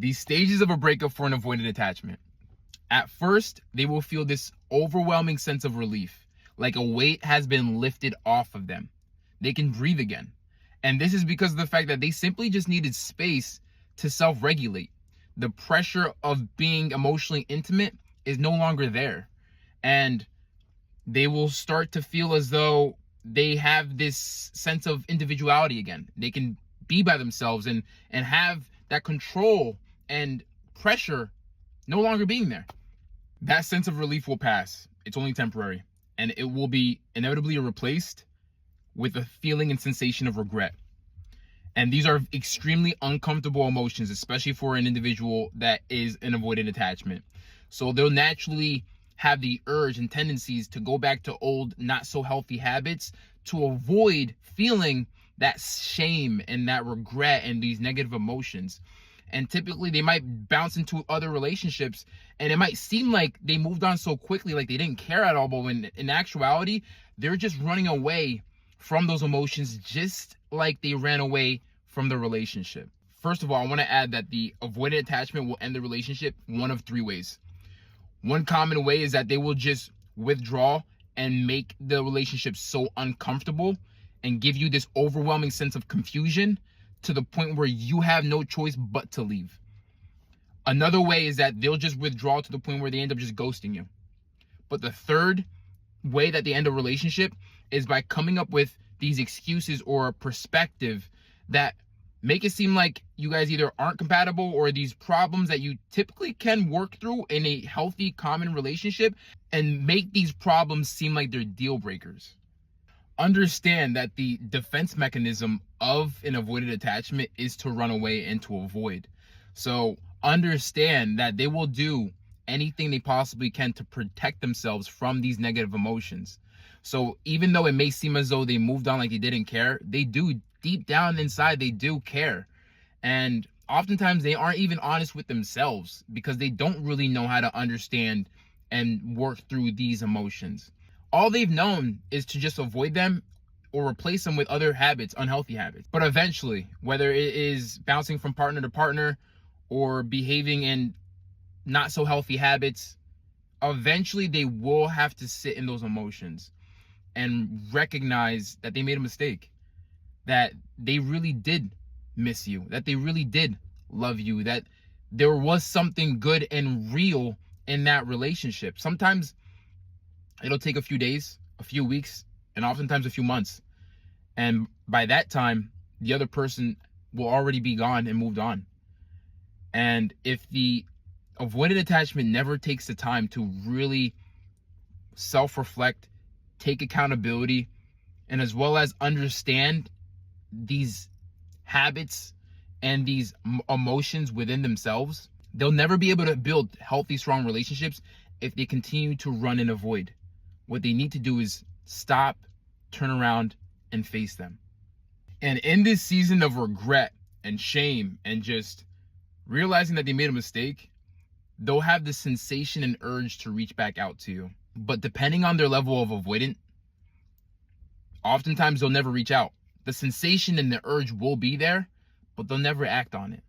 These stages of a breakup for an avoidant attachment. At first, they will feel this overwhelming sense of relief, like a weight has been lifted off of them. They can breathe again. And this is because of the fact that they simply just needed space to self-regulate. The pressure of being emotionally intimate is no longer there. And they will start to feel as though they have this sense of individuality again. They can be by themselves and have that control and pressure no longer being there. That sense of relief will pass. It's only temporary. And it will be inevitably replaced with a feeling and sensation of regret. And these are extremely uncomfortable emotions, especially for an individual that is an avoidant attachment. So they'll naturally have the urge and tendencies to go back to old, not so healthy habits to avoid feeling that shame and that regret and these negative emotions. And typically they might bounce into other relationships and it might seem like they moved on so quickly, like they didn't care at all, but when in actuality, they're just running away from those emotions just like they ran away from the relationship. First of all, I want to add that the avoidant attachment will end the relationship one of three ways. One common way is that they will just withdraw and make the relationship so uncomfortable and give you this overwhelming sense of confusion to the point where you have no choice but to leave. Another way is that they'll just withdraw to the point where they end up just ghosting you. But the third way that they end a relationship is by coming up with these excuses or a perspective that make it seem like you guys either aren't compatible or these problems that you typically can work through in a healthy, common relationship, and make these problems seem like they're deal breakers. Understand that the defense mechanism of an avoidant attachment is to run away and to avoid. So understand that they will do anything they possibly can to protect themselves from these negative emotions. So even though it may seem as though they moved on like they didn't care, they do. Deep down inside, they do care. And oftentimes they aren't even honest with themselves because they don't really know how to understand and work through these emotions. All they've known is to just avoid them or replace them with other habits, unhealthy habits. But eventually, whether it is bouncing from partner to partner or behaving in not so healthy habits, eventually they will have to sit in those emotions and recognize that they made a mistake, that they really did miss you, that they really did love you, that there was something good and real in that relationship. Sometimes it'll take a few days, a few weeks, and oftentimes a few months. And by that time, the other person will already be gone and moved on. And if the avoidant attachment never takes the time to really self-reflect, take accountability, and as well as understand these habits and these emotions within themselves, they'll never be able to build healthy, strong relationships if they continue to run and avoid. What they need to do is stop, turn around, and face them. And in this season of regret and shame and just realizing that they made a mistake, they'll have the sensation and urge to reach back out to you. But depending on their level of avoidant, oftentimes they'll never reach out. The sensation and the urge will be there, but they'll never act on it.